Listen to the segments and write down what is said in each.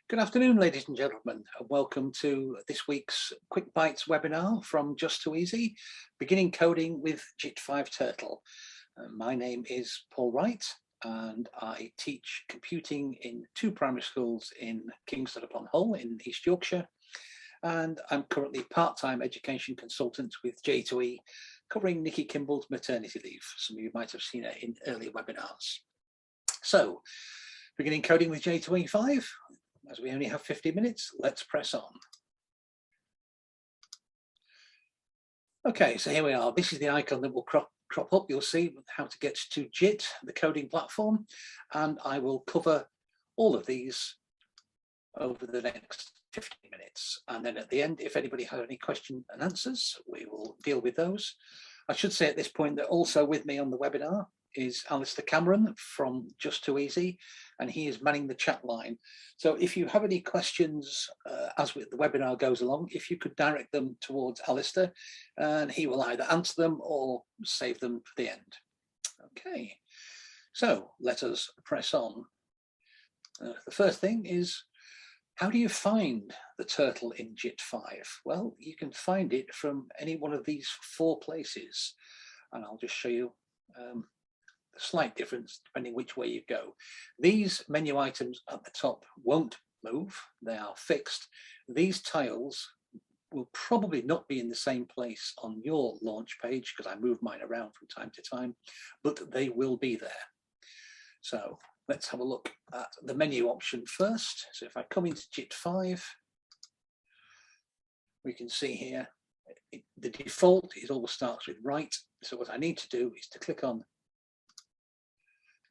Good afternoon, ladies and gentlemen, and welcome to this week's Quick Bites webinar from Just2Easy, beginning coding with JIT5 Turtle. My name is Paul Wright, and I teach computing in two primary schools in Kingston upon Hull in East Yorkshire, and I'm currently part-time education consultant with J2E, covering Nikki Kimball's maternity leave. Some of you might have seen her in earlier webinars. So, beginning coding with J2E5. As we only have 50 minutes, let's press on. Okay, so here we are. This is the icon that will crop up. You'll see how to get to JIT, the coding platform, and I will cover all of these over the next 50 minutes. And then at the end, if anybody has any question and answers, we will deal with those. I should say at this point that also with me on the webinar is Alistair Cameron from Just2Easy, and he is manning the chat line. So if you have any questions as the webinar goes along, if you could direct them towards Alistair, and he will either answer them or save them for the end. Okay, so let us press on. The first thing is, how do you find the turtle in JIT5? Well, you can find it from any one of these four places, and I'll just show you slight difference depending which way you go. These menu items at the top won't move, they are fixed. These tiles will probably not be in the same place on your launch page because I move mine around from time to time, but they will be there. So let's have a look at the menu option first. So if I come into JIT5, we can see here the default is always starts with right. So what I need to do is to click on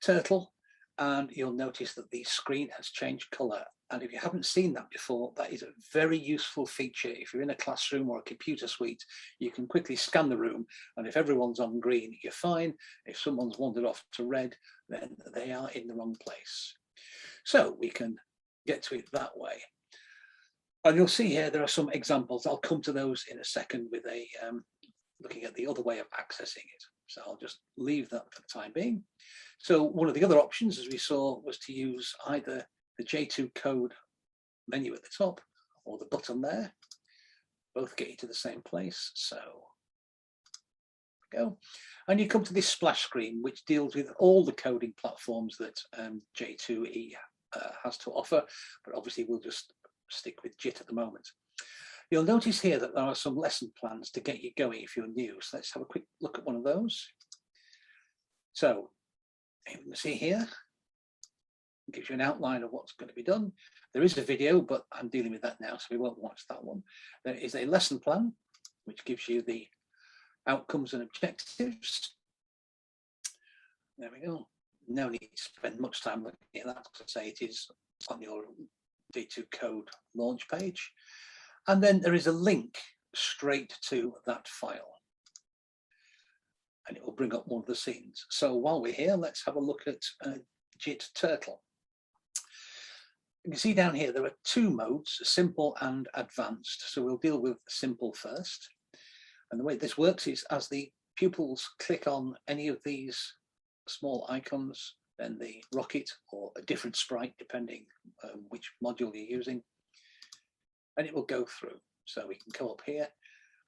Turtle, and you'll notice that the screen has changed color. And if you haven't seen that before, that is a very useful feature. If you're in a classroom or a computer suite, you can quickly scan the room, and if everyone's on green, you're fine. If someone's wandered off to red, then they are in the wrong place. So we can get to it that way. And you'll see here there are some examples. I'll come to those in a second with a looking at the other way of accessing it. So I'll just leave that for the time being. So one of the other options, as we saw, was to use either the j2code menu at the top or the button there. Both get you to the same place. So there we go. And you come to this splash screen, which deals with all the coding platforms that J2E has to offer. But obviously, we'll just stick with JIT at the moment. You'll notice here that there are some lesson plans to get you going if you're new. So let's have a quick look at one of those. So you can see here, it gives you an outline of what's going to be done. There is a video, but I'm dealing with that now, so we won't watch that one. There is a lesson plan, which gives you the outcomes and objectives. There we go. No need to spend much time looking at that, because I say it is on your j2code launch page. And then there is a link straight to that file. And it will bring up one of the scenes. So while we're here, let's have a look at JIT Turtle. You can see down here, there are two modes, simple and advanced. So we'll deal with simple first. And the way this works is as the pupils click on any of these small icons, then the rocket or a different sprite, depending which module you're using, and it will go through. So we can come up here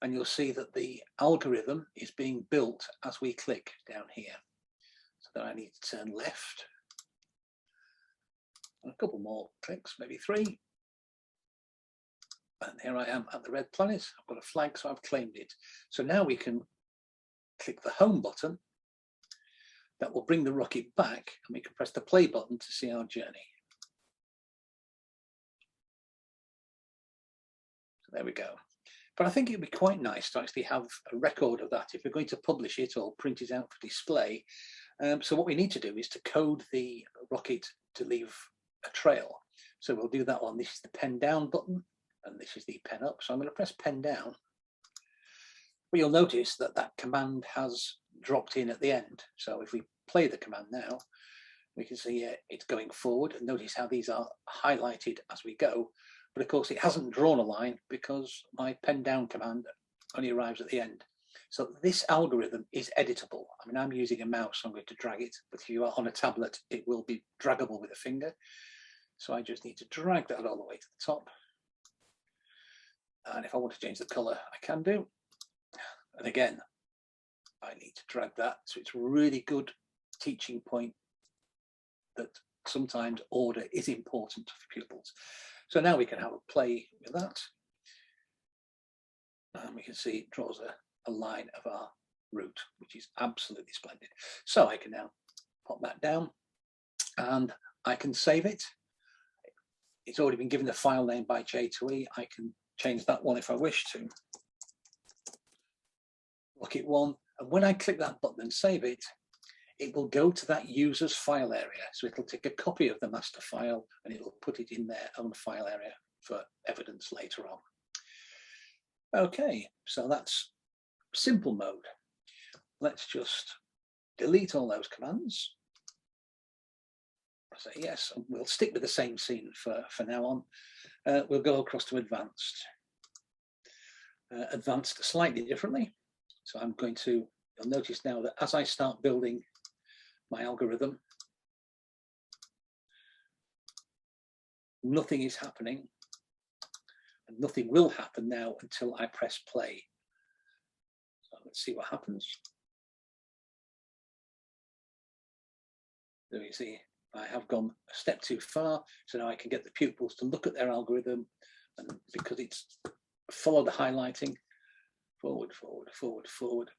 and you'll see that the algorithm is being built as we click down here. So then I need to turn left. And a couple more clicks, maybe 3. And here I am at the red planet. I've got a flag, so I've claimed it. So now we can click the home button. That will bring the rocket back, and we can press the play button to see our journey. There we go. But I think it'd be quite nice to actually have a record of that if we're going to publish it or print it out for display. So what we need to do is to code the rocket to leave a trail. So we'll do that one. This is the pen down button, and this is the pen up. So I'm going to press pen down. But you'll notice that that command has dropped in at the end. So if we play the command now, we can see it's going forward. And notice how these are highlighted as we go. But of course, it hasn't drawn a line because my pen down command only arrives at the end. So this algorithm is editable. I mean, I'm using a mouse, so I'm going to drag it. But if you are on a tablet, it will be draggable with a finger. So I just need to drag that all the way to the top. And if I want to change the color, I can do. And again, I need to drag that. So it's a really good teaching point that sometimes order is important for pupils. So now we can have a play with that. And we can see it draws a line of our route, which is absolutely splendid. So I can now pop that down and I can save it. It's already been given a file name by J2E. I can change that one if I wish to. Rocket 1. And when I click that button and save it, it will go to that user's file area. So it'll take a copy of the master file and it'll put it in their own file area for evidence later on. Okay, so that's simple mode. Let's just delete all those commands. Say yes, and we'll stick with the same scene for now on. We'll go across to advanced. Advanced slightly differently. So I'm going to, you'll notice now that as I start building my algorithm, nothing is happening. And nothing will happen now until I press play. So let's see what happens. So you see, I have gone a step too far. So now I can get the pupils to look at their algorithm. And because it's followed the highlighting, forward, forward, forward, forward,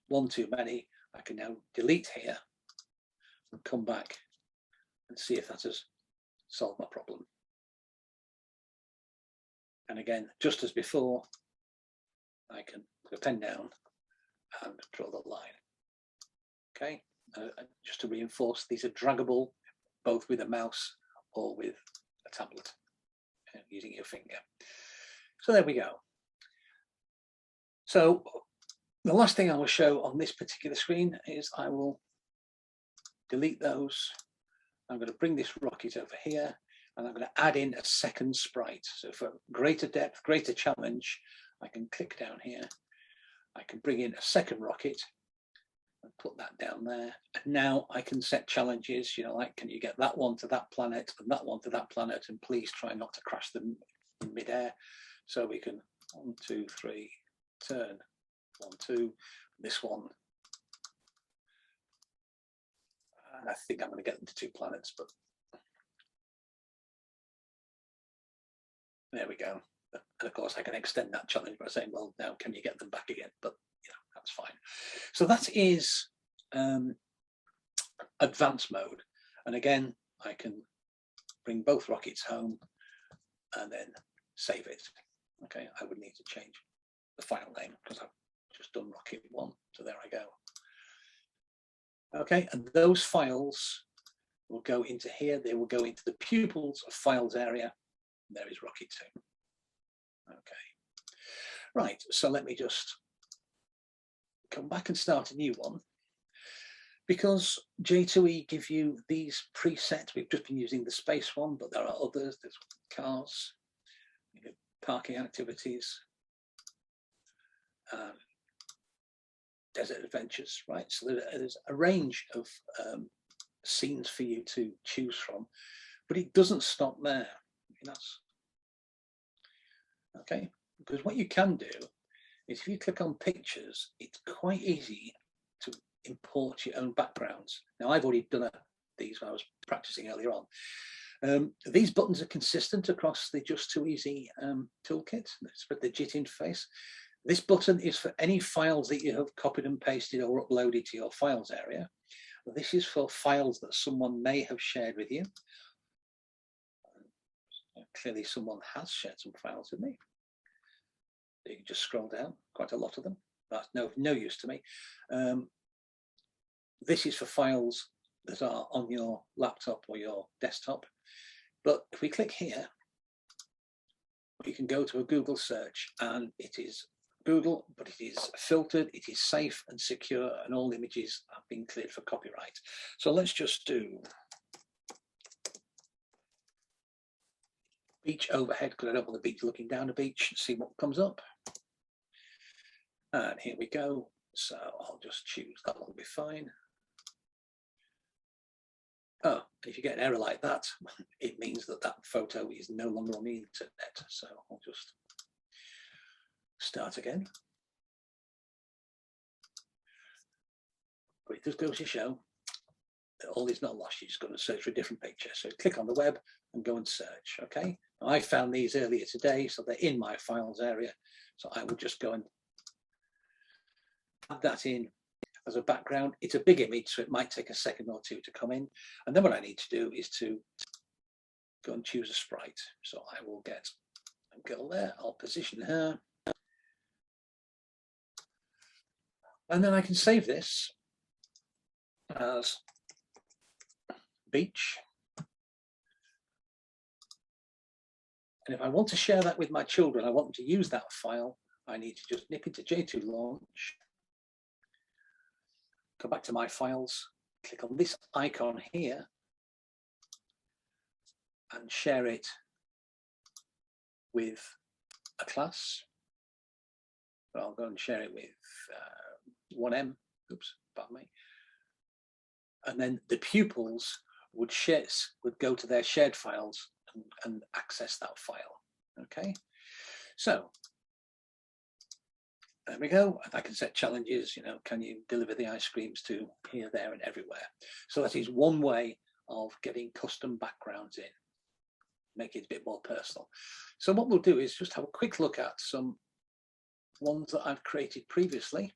one too many, I can now delete here and come back and see if that has solved my problem. And again, just as before, I can put a pen down and draw the line. Okay, just to reinforce, these are draggable, both with a mouse or with a tablet, using your finger. So there we go. So the last thing I will show on this particular screen is I will delete those. I'm going to bring this rocket over here. And I'm going to add in a second sprite. So for greater depth, greater challenge, I can click down here. I can bring in a second rocket and put that down there. And now I can set challenges, you know, like, can you get that one to that planet and that one to that planet? And please try not to crash them in midair. So we can 1, 2, 3, turn, 1, 2, this one. And I think I'm going to get them to 2 planets, but there we go. And of course, I can extend that challenge by saying, well, now can you get them back again? But you know, that's fine. So that is advanced mode. And again, I can bring both rockets home and then save it. Okay, I would need to change the file name because I've just done rocket 1. So there I go. Okay, and those files will go into here. They will go into the pupils of files area. There is rocket 2. Okay, right, so let me just come back and start a new one. Because J2E give you these presets, we've just been using the space one, but there are others. There's cars, parking activities, desert adventures, right? So there's a range of scenes for you to choose from, but it doesn't stop there. That's okay, because what you can do is if you click on pictures, it's quite easy to import your own backgrounds. Now I've already done these when I was practicing earlier on. These buttons are consistent across the Just Too Easy toolkit, the JIT interface. This button is for any files that you have copied and pasted or uploaded to your files area. This is for files that someone may have shared with you. Clearly someone has shared some files with me. You can just scroll down, quite a lot of them. That's no use to me. This is for files that are on your laptop or your desktop. But if we click here, we can go to a Google search and it is Google, but it is filtered, it is safe and secure, and all images have been cleared for copyright. So let's just do beach overhead, because I don't want the beach looking down the beach, and see what comes up. And here we go. So I'll just choose that one, will be fine. Oh, If you get an error like that, it means that that photo is no longer on the internet. So I'll just start again. But it just goes to show that all is not lost. You're just going to search for a different picture. So click on the web and go and search. Okay. Now, I found these earlier today, so they're in my files area. So I will just go and add that in as a background. It's a big image, so it might take a second or two to come in. And then what I need to do is to go and choose a sprite. So I will get a girl there. I'll position her. And then I can save this as beach. And if I want to share that with my children, I want them to use that file, I need to just nip into J2 Launch, go back to my files, click on this icon here, and share it with a class. So I'll go and share it with 1M, oops, pardon me. And then the pupils would go to their shared files and access that file. Okay, so there we go. I can set challenges, you know, can you deliver the ice creams to here, there, and everywhere? So that is one way of getting custom backgrounds in, make it a bit more personal. So what we'll do is just have a quick look at some ones that I've created previously,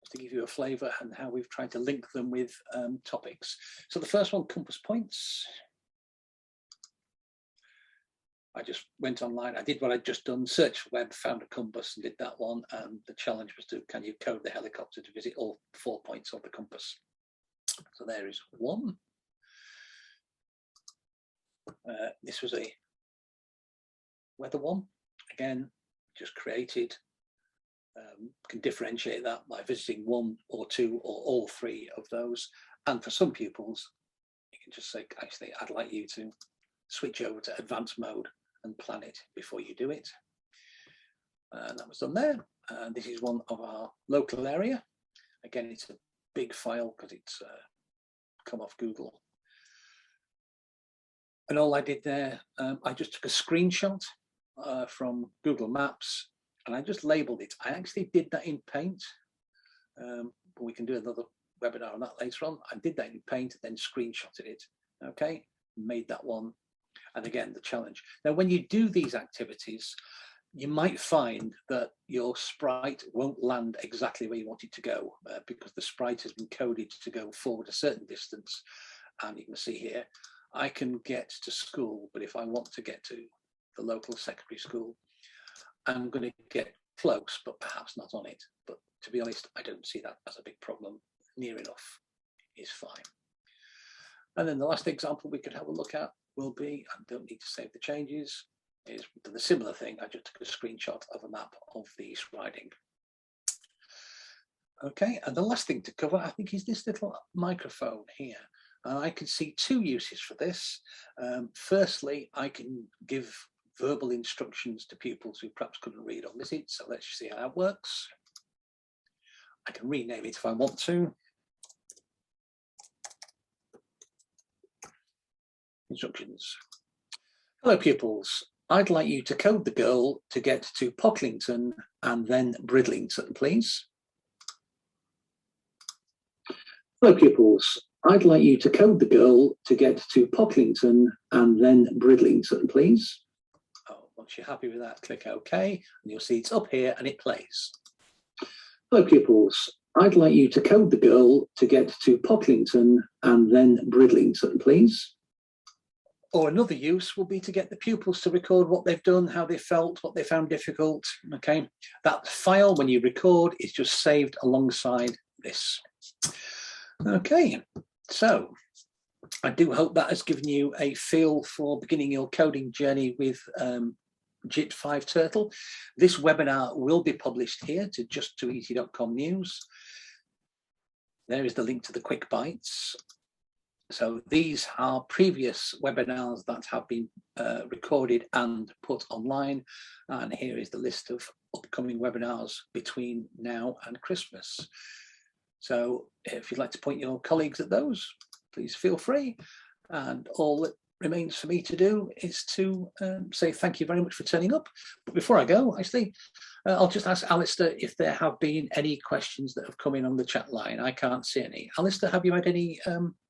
just to give you a flavor and how we've tried to link them with topics. So the first one, compass points. I just went online, I did what I'd just done, searched for web, found a compass and did that one. And the challenge was to, can you code the helicopter to visit all 4 points of the compass? So there is one. This was a weather one. Again, just created, can differentiate that by visiting 1 or 2 or all 3 of those. And for some pupils, you can just say, actually, I'd like you to switch over to advanced mode and plan it before you do it. And that was done there. And this is one of our local area. Again, it's a big file because it's come off Google. And all I did there, I just took a screenshot from Google Maps and I just labeled it. I actually did that in Paint, but we can do another webinar on that later on. I did that in Paint, then screenshotted it. Okay, made that one. And again, the challenge. Now, when you do these activities, you might find that your sprite won't land exactly where you want it to go because the sprite has been coded to go forward a certain distance. And you can see here, I can get to school, but if I want to get to the local secondary school, I'm going to get close, but perhaps not on it. But to be honest, I don't see that as a big problem. Near enough is fine. And then the last example we could have a look at will be, I don't need to save the changes, is the similar thing. I just took a screenshot of a map of the East Riding. Okay, and the last thing to cover, I think, is this little microphone here. I can see 2 uses for this. Firstly, I can give verbal instructions to pupils who perhaps couldn't read or visit. So let's see how that works. I can rename it if I want to. Instructions. Hello pupils, I'd like you to code the girl to get to Pocklington and then Bridlington, please. Hello pupils, I'd like you to code the girl to get to Pocklington and then Bridlington, please. Oh, once you're happy with that, click OK, and you'll see it's up here and it plays. Hello pupils, I'd like you to code the girl to get to Pocklington and then Bridlington, please. Or another use will be to get the pupils to record what they've done, how they felt, what they found difficult. Okay, that file, when you record, is just saved alongside this. Okay, so I do hope that has given you a feel for beginning your coding journey with j2code. This webinar will be published here to just2easy.com news. There is the link to the quick bites. So these are previous webinars that have been recorded and put online. And here is the list of upcoming webinars between now and Christmas. So if you'd like to point your colleagues at those, please feel free. And all that remains for me to do is to say thank you very much for turning up. But before I go, actually, I'll just ask Alistair if there have been any questions that have come in on the chat line. I can't see any. Alistair, have you had any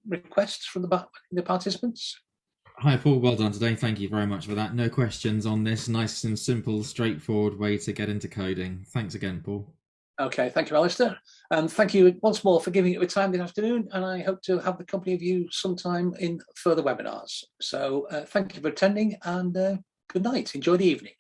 requests from the participants? Hi, Paul. Well done today. Thank you very much for that. No questions on this nice and simple, straightforward way to get into coding. Thanks again, Paul. Okay, thank you, Alistair. And thank you once more for giving it your time this afternoon. And I hope to have the company of you sometime in further webinars. So thank you for attending and good night. Enjoy the evening.